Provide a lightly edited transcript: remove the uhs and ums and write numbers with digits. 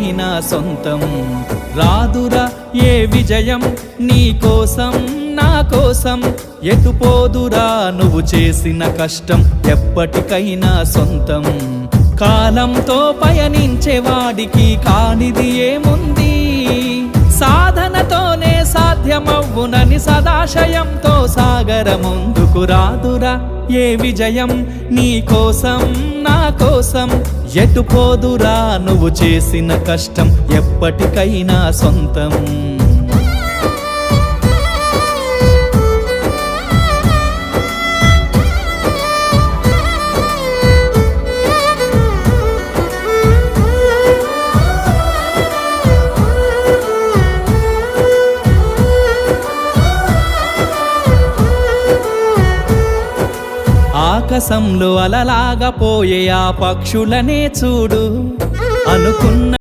ఎప్పటికైనా సొంతం. రాదురా ఏ విజయం నీ కోసం నా కోసం, ఎటుపోదురా నువ్వు చేసిన కష్టం ఎప్పటికైనా సొంతం. కాలంతో పయనించేవాడికి కానిది ఏముంది, సాధనతోనే సాధ్యమవ్వునని సదాశయంతో సాగర ముందుకు. రాదురా ఏ విజయం నీ కోసం నా కోసం, ఎటుపోదురా నువ్వు చేసిన కష్టం ఎప్పటికైనా సొంతం. ఆకాశంలో అలలాగా పోయే ఆ పక్షులనే చూడు, అనుకున్న